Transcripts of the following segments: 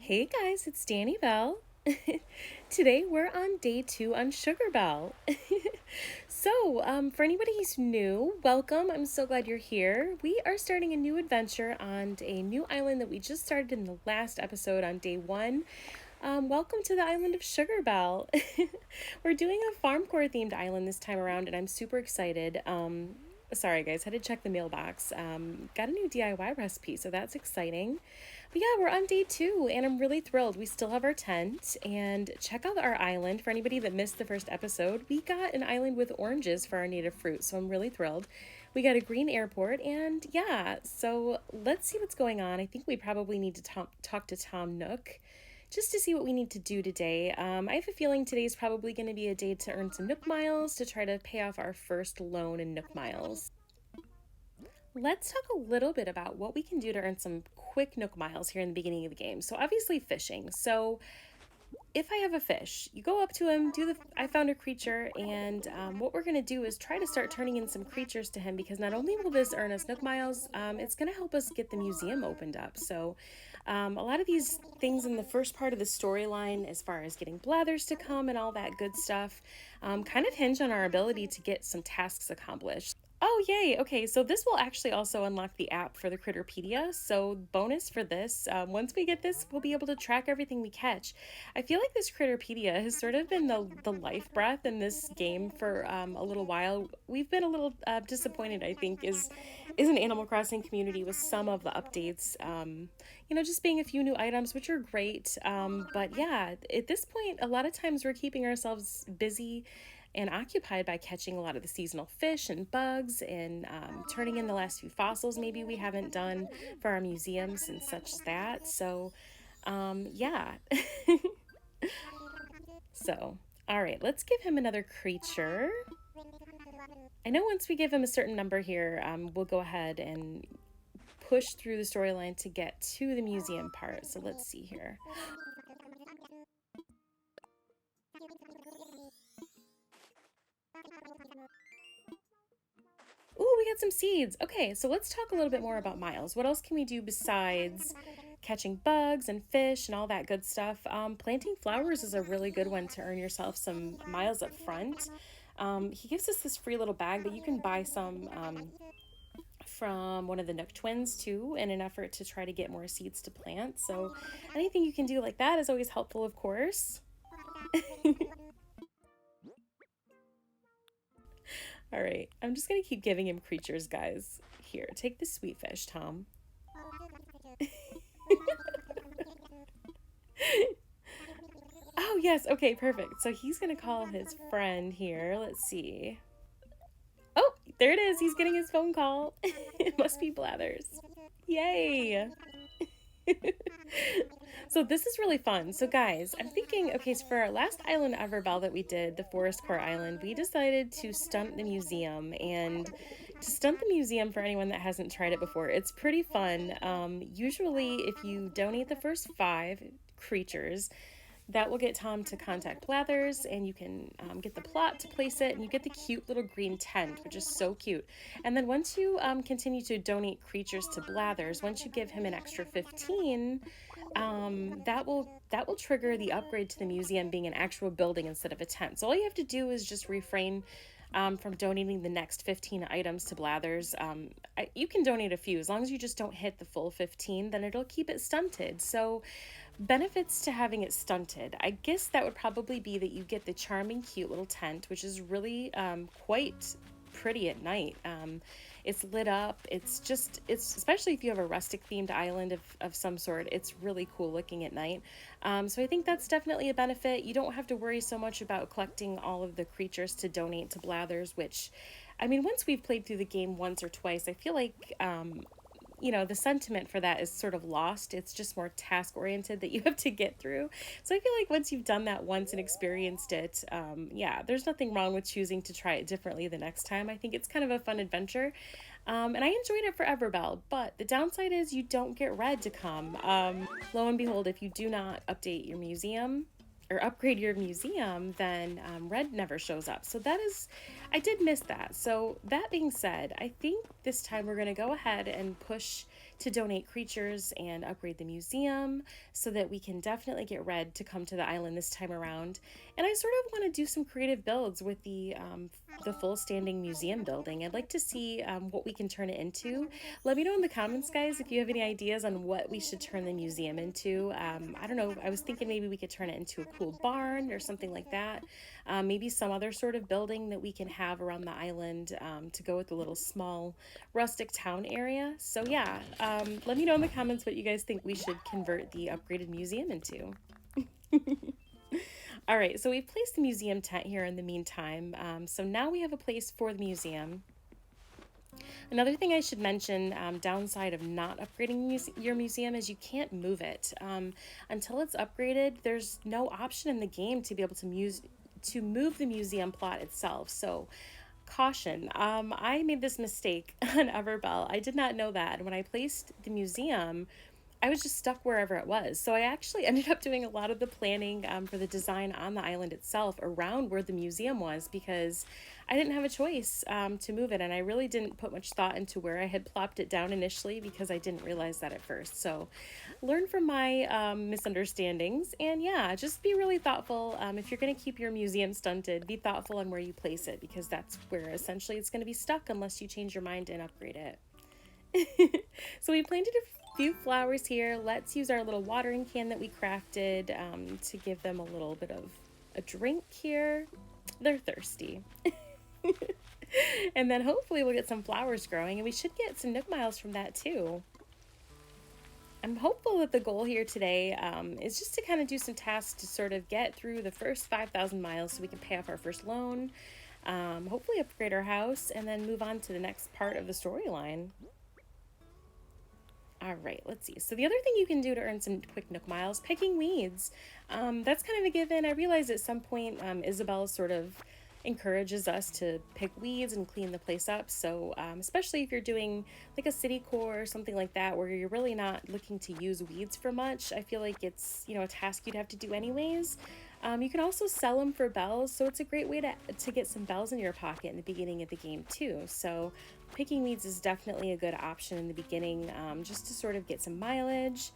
Hey guys, it's Danibelle. Today we're on day 2 on Sugarbelle. For anybody who's new, welcome. I'm so glad you're here. We are starting a new adventure on a new island that we just started in the last episode on day 1. Welcome to the island of Sugarbelle. We're doing a Farmcore themed island this time around, and I'm super excited. Sorry guys, had to check the mailbox. Got a new DIY recipe, so that's exciting. But yeah, we're on day 2 and I'm really thrilled. We still have our tent, and check out our island. For anybody that missed the first episode, we got an island with oranges for our native fruit, so I'm really thrilled. We got a green airport, and yeah, so let's see what's going on. I think we probably need to talk to Tom Nook just to see what we need to do today. I have a feeling today's probably going to be a day to earn some Nook Miles to try to pay off our first loan in Nook Miles. Let's talk a little bit about what we can do to earn some quick Nook Miles here in the beginning of the game. So obviously fishing. So if I have a fish, you go up to him, I found a creature, and what we're going to do is try to start turning in some creatures to him, because not only will this earn us Nook Miles, it's going to help us get the museum opened up. So a lot of these things in the first part of the storyline, as far as getting blathers to come and all that good stuff, kind of hinge on our ability to get some tasks accomplished. Oh, yay. Okay, so this will actually also unlock the app for the Critterpedia. So bonus for this, once we get this, we'll be able to track everything we catch. I feel like this Critterpedia has sort of been the life breath in this game for a little while. We've been a little disappointed, I think, is an Animal Crossing community with some of the updates. Just being a few new items, which are great. But yeah, at this point, a lot of times we're keeping ourselves busy and occupied by catching a lot of the seasonal fish and bugs, and turning in the last few fossils maybe we haven't done for our museums and such that. So yeah. So all right, let's give him another creature. I know once we give him a certain number here, we'll go ahead and push through the storyline to get to the museum part. So let's see here. Ooh, we got some seeds. Okay, so let's talk a little bit more about Miles. What else can we do besides catching bugs and fish and all that good stuff? Planting flowers is a really good one to earn yourself some Miles up front. He gives us this free little bag, but you can buy some from one of the Nook twins too, in an effort to try to get more seeds to plant. So anything you can do like that is always helpful, of course. All right, I'm just gonna keep giving him creatures, guys. Here, take the sweet fish, Tom. Oh, yes, okay, perfect. So he's gonna call his friend here. Let's see. Oh, there it is. He's getting his phone call. It must be Blathers. Yay! So this is really fun. So guys, I'm thinking, okay, so for our last island Everbelle that we did, the Farmcore Island, we decided to stunt the museum. And to stunt the museum, for anyone that hasn't tried it before, it's pretty fun. Usually if you donate the first 5 creatures, that will get Tom to contact Blathers, and you can get the plot to place it, and you get the cute little green tent, which is so cute. And then once you continue to donate creatures to Blathers, once you give him an extra 15, that will trigger the upgrade to the museum being an actual building instead of a tent. So all you have to do is just refrain from donating the next 15 items to Blathers. You can donate a few, as long as you just don't hit the full 15, then it'll keep it stunted. So benefits to having it stunted, I guess that would probably be that you get the charming, cute little tent, which is really quite pretty at night. It's lit up. It's especially if you have a rustic themed island of some sort, it's really cool looking at night. So I think that's definitely a benefit. You don't have to worry so much about collecting all of the creatures to donate to Blathers, which, I mean, once we've played through the game once or twice, I feel like the sentiment for that is sort of lost. It's just more task oriented that you have to get through. So I feel like once you've done that once and experienced it, yeah, there's nothing wrong with choosing to try it differently the next time. I think it's kind of a fun adventure. And I enjoyed it for Everbelle, but the downside is you don't get red to come. Lo and behold, if you do not update your museum, or upgrade your museum, then red never shows up. So I did miss that. So that being said, I think this time we're going to go ahead and push to donate creatures and upgrade the museum so that we can definitely get Red to come to the island this time around. And I sort of want to do some creative builds with the full standing museum building. I'd like to see what we can turn it into. Let me know in the comments, guys, if you have any ideas on what we should turn the museum into. I don't know, I was thinking maybe we could turn it into a cool barn or something like that. Maybe some other sort of building that we can have around the island to go with the little small rustic town area. So yeah, let me know in the comments what you guys think we should convert the upgraded museum into. All right, so we've placed the museum tent here in the meantime. So now we have a place for the museum. Another thing I should mention, downside of not upgrading your museum, is you can't move it. Until it's upgraded, there's no option in the game to be able to move the museum plot itself. So caution, I made this mistake on Everbelle. I did not know that. When I placed the museum, I was just stuck wherever it was. So I actually ended up doing a lot of the planning for the design on the island itself around where the museum was, because I didn't have a choice to move it. And I really didn't put much thought into where I had plopped it down initially, because I didn't realize that at first. So learn from my misunderstandings. And yeah, just be really thoughtful. If you're going to keep your museum stunted, be thoughtful on where you place it, because that's where essentially it's going to be stuck unless you change your mind and upgrade it. So we planted a few flowers here. Let's use our little watering can that we crafted to give them a little bit of a drink here. They're thirsty. And then hopefully we'll get some flowers growing, and we should get some Nook Miles from that too. I'm hopeful that the goal here today is just to kind of do some tasks to sort of get through the first 5,000 miles so we can pay off our first loan, hopefully upgrade our house, and then move on to the next part of the storyline. All right, let's see. So the other thing you can do to earn some quick Nook Miles, picking weeds. That's kind of a given. I realized at some point Isabelle sort of encourages us to pick weeds and clean the place up. So especially if you're doing like a city core or something like that, where you're really not looking to use weeds for much, I feel like it's, you know, a task you'd have to do anyways. You can also sell them for bells, so it's a great way to get some bells in your pocket in the beginning of the game too. So picking weeds is definitely a good option in the beginning, just to sort of get some mileage.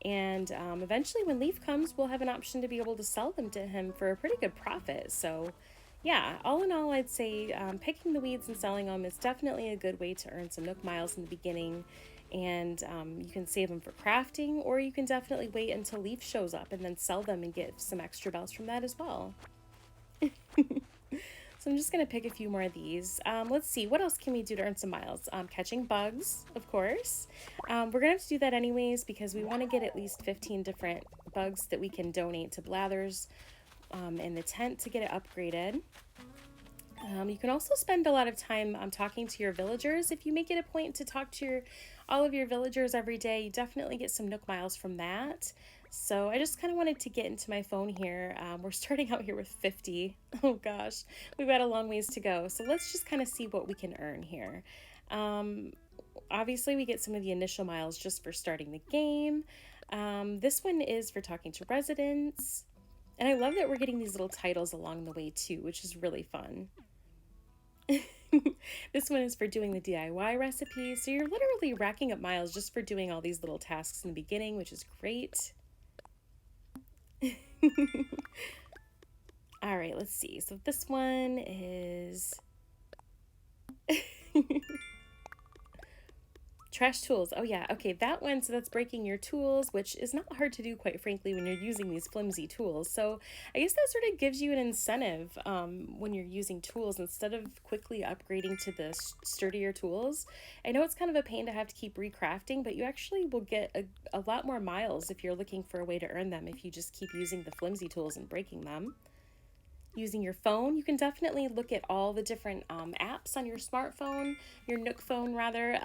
And eventually when Leaf comes, we'll have an option to be able to sell them to him for a pretty good profit. So yeah, all in all, I'd say picking the weeds and selling them is definitely a good way to earn some Nook Miles in the beginning. And you can save them for crafting, or you can definitely wait until Leaf shows up and then sell them and get some extra bells from that as well. So I'm just going to pick a few more of these. Let's see, what else can we do to earn some miles? Catching bugs, of course. We're going to have to do that anyways, because we want to get at least 15 different bugs that we can donate to Blathers in the tent to get it upgraded. You can also spend a lot of time talking to your villagers. If you make it a point to talk to all of your villagers every day, you definitely get some Nook Miles from that. So I just kind of wanted to get into my phone here. We're starting out here with 50. Oh gosh, we've got a long ways to go. So let's just kind of see what we can earn here. Obviously we get some of the initial miles just for starting the game. This one is for talking to residents. And I love that we're getting these little titles along the way too, which is really fun. This one is for doing the DIY recipes. So you're literally racking up miles just for doing all these little tasks in the beginning, which is great. All right, let's see. So this one is trash tools. Oh yeah, okay, that one, so that's breaking your tools, which is not hard to do, quite frankly, when you're using these flimsy tools. So I guess that sort of gives you an incentive when you're using tools instead of quickly upgrading to the sturdier tools. I know it's kind of a pain to have to keep recrafting, but you actually will get a lot more miles if you're looking for a way to earn them if you just keep using the flimsy tools and breaking them. Using your phone, you can definitely look at all the different apps on your smartphone, your Nook phone rather.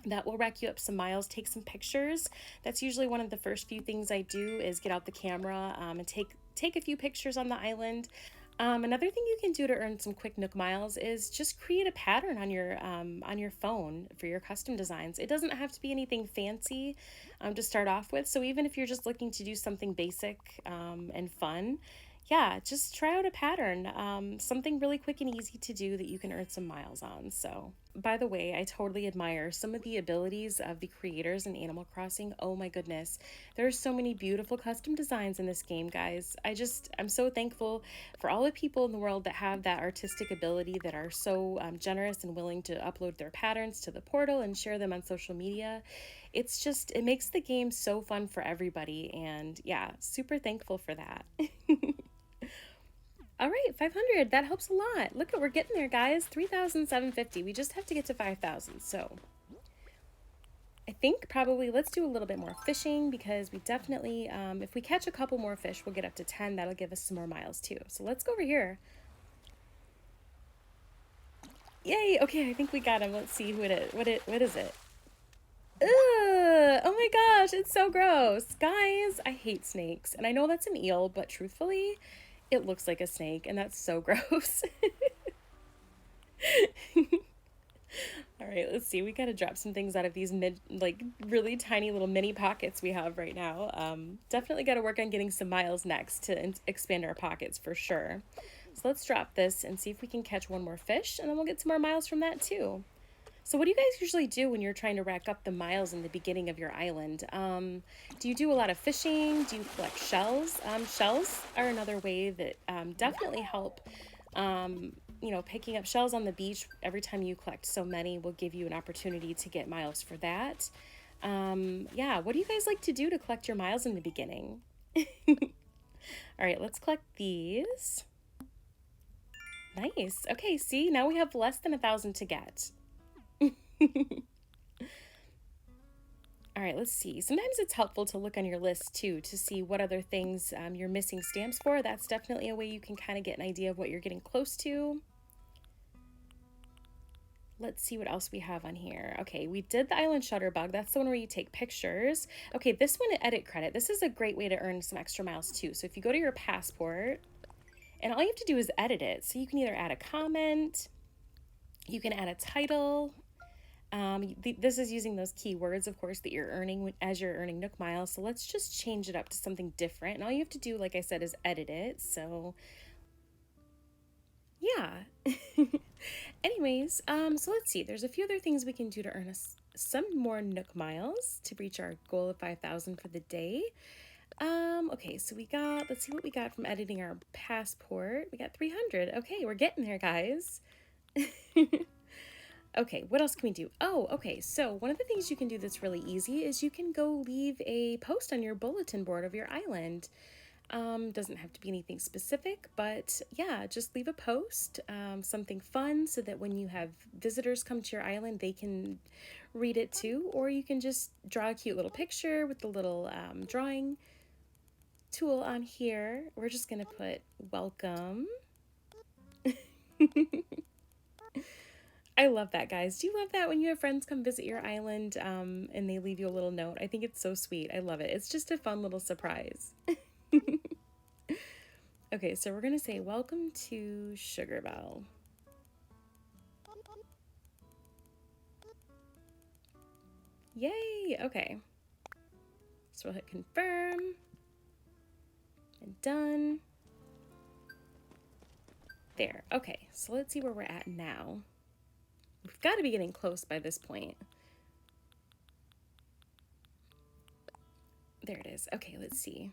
That will rack you up some miles. Take some pictures. That's usually one of the first few things I do, is get out the camera and take a few pictures on the island. Another thing you can do to earn some quick Nook Miles is just create a pattern on your phone for your custom designs. It doesn't have to be anything fancy to start off with. So even if you're just looking to do something basic and fun, yeah, just try out a pattern. Something really quick and easy to do that you can earn some miles on. So, by the way, I totally admire some of the abilities of the creators in Animal Crossing. Oh my goodness. There are so many beautiful custom designs in this game, guys. I'm so thankful for all the people in the world that have that artistic ability, that are so generous and willing to upload their patterns to the portal and share them on social media. It makes the game so fun for everybody. And yeah, super thankful for that. All right, 500. That helps a lot. Look at, we're getting there, guys. 3,750. We just have to get to 5,000. So I think probably let's do a little bit more fishing, because we definitely, if we catch a couple more fish, we'll get up to 10. That'll give us some more miles too. So let's go over here. Yay. Okay, I think we got him. Let's see who it is. What is it? Ugh, oh my gosh, it's so gross. Guys, I hate snakes. And I know that's an eel, but truthfully, it looks like a snake, and that's so gross. All right, let's see. We got to drop some things out of these really tiny little mini pockets we have right now. Definitely got to work on getting some miles next to expand our pockets for sure. So let's drop this and see if we can catch one more fish, and then we'll get some more miles from that too. So what do you guys usually do when you're trying to rack up the miles in the beginning of your island? Do you do a lot of fishing? Do you collect shells? Shells are another way that definitely help. Picking up shells on the beach every time you collect so many will give you an opportunity to get miles for that. Yeah, what do you guys like to do to collect your miles in the beginning? All right, let's collect these. Nice. Okay, see, now we have less than 1,000 to get. All right, let's see. Sometimes it's helpful to look on your list too to see what other things you're missing stamps for. That's definitely a way you can kind of get an idea of what you're getting close to. Let's see what else we have on here. Okay, we did the Island Shutterbug. That's the one where you take pictures. Okay, this one, edit credit. This is a great way to earn some extra miles too. So if you go to your passport, and all you have to do is edit it. So you can either add a comment, you can add a title. This is using those keywords, of course, that you're earning as you're earning Nook Miles. So let's just change it up to something different. And all you have to do, like I said, is edit it. So yeah. Anyways, so let's see. There's a few other things we can do to earn us some more Nook Miles to reach our goal of 5,000 for the day. Okay, so let's see what we got from editing our passport. We got 300. Okay, we're getting there, guys. Okay, what else can we do? Oh, okay, so one of the things you can do that's really easy is you can go leave a post on your bulletin board of your island. Doesn't have to be anything specific, but yeah, just leave a post, something fun, so that when you have visitors come to your island, they can read it too, or you can just draw a cute little picture with the little drawing tool on here. We're just gonna put welcome. I love that, guys. Do you love that when you have friends come visit your island and they leave you a little note? I think it's so sweet. I love it. It's just a fun little surprise. Okay, so we're going to say welcome to Sugarbelle. Yay! Okay. So we'll hit confirm. And done. There. Okay, so let's see where we're at now. We've got to be getting close by this point. There it is. Okay, let's see.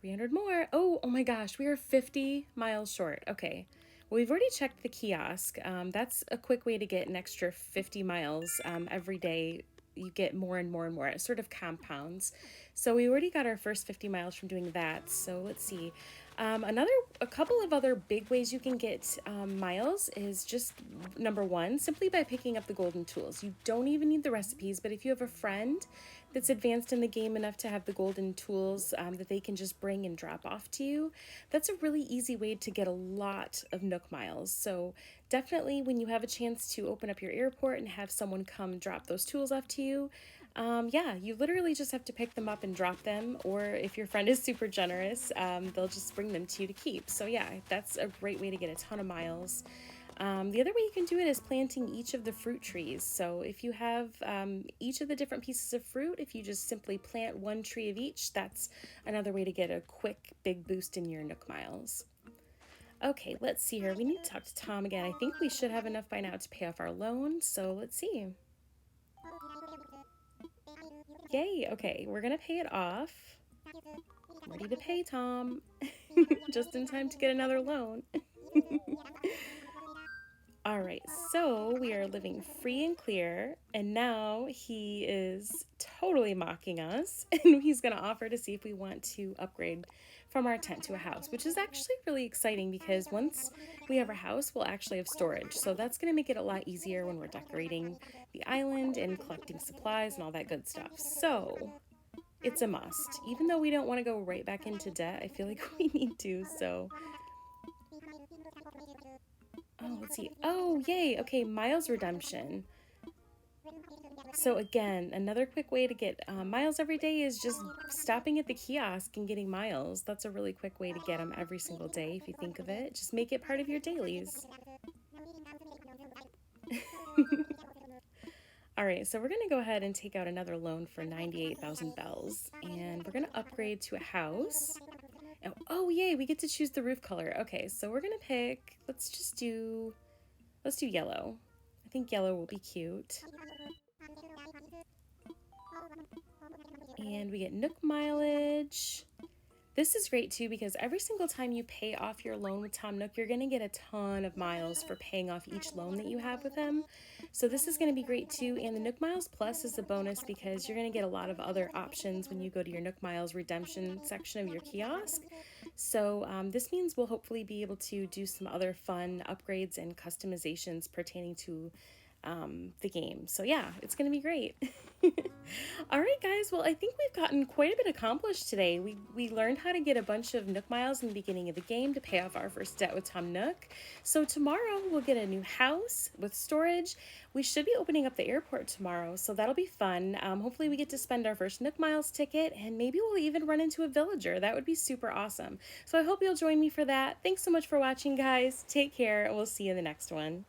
300 more. Oh my gosh, we are 50 miles short. Okay. Well, we've already checked the kiosk. That's a quick way to get an extra 50 miles every day. You get more and more and more. It sort of compounds. So we already got our first 50 miles from doing that. So let's see. A couple of other big ways you can get miles is just, number one, simply by picking up the golden tools. You don't even need the recipes, but if you have a friend that's advanced in the game enough to have the golden tools that they can just bring and drop off to you, that's a really easy way to get a lot of Nook Miles. So definitely when you have a chance to open up your airport and have someone come drop those tools off to you, yeah, you literally just have to pick them up and drop them, or if your friend is super generous, they'll just bring them to you to keep. So yeah, that's a great way to get a ton of miles. The other way you can do it is planting each of the fruit trees. So if you have each of the different pieces of fruit, if you just simply plant one tree of each, that's another way to get a quick big boost in your Nook Miles. Okay, let's see here. We need to talk to Tom again. I think we should have enough by now to pay off our loan, so let's see. Yay, okay, we're gonna pay it off. Ready to pay, Tom. Just in time to get another loan. All right, so we are living free and clear, and now he is totally mocking us, and he's going to offer to see if we want to upgrade from our tent to a house, which is actually really exciting because once we have our house, we'll actually have storage. So that's going to make it a lot easier when we're decorating the island and collecting supplies and all that good stuff. So it's a must. Even though we don't want to go right back into debt, I feel like we need to, so... Oh, let's see. Oh, yay. Okay, miles redemption. So again, another quick way to get miles every day is just stopping at the kiosk and getting miles. That's a really quick way to get them every single day if you think of it. Just make it part of your dailies. All right, so we're going to go ahead and take out another loan for 98,000 bells. And we're going to upgrade to a house. Oh, yay, we get to choose the roof color. Okay, so we're gonna pick, let's do yellow. I think yellow will be cute. And we get Nook mileage. This is great too because every single time you pay off your loan with Tom Nook, you're gonna get a ton of miles for paying off each loan that you have with him. So this is gonna be great too. And the Nook Miles Plus is a bonus because you're gonna get a lot of other options when you go to your Nook Miles redemption section of your kiosk. So this means we'll hopefully be able to do some other fun upgrades and customizations pertaining to the game. So yeah, it's gonna be great. All right, guys. Well, I think we've gotten quite a bit accomplished today. We learned how to get a bunch of Nook Miles in the beginning of the game to pay off our first debt with Tom Nook. So tomorrow we'll get a new house with storage. We should be opening up the airport tomorrow, so that'll be fun. Hopefully we get to spend our first Nook Miles ticket, and maybe we'll even run into a villager. That would be super awesome. So I hope you'll join me for that. Thanks so much for watching, guys. Take care, and we'll see you in the next one.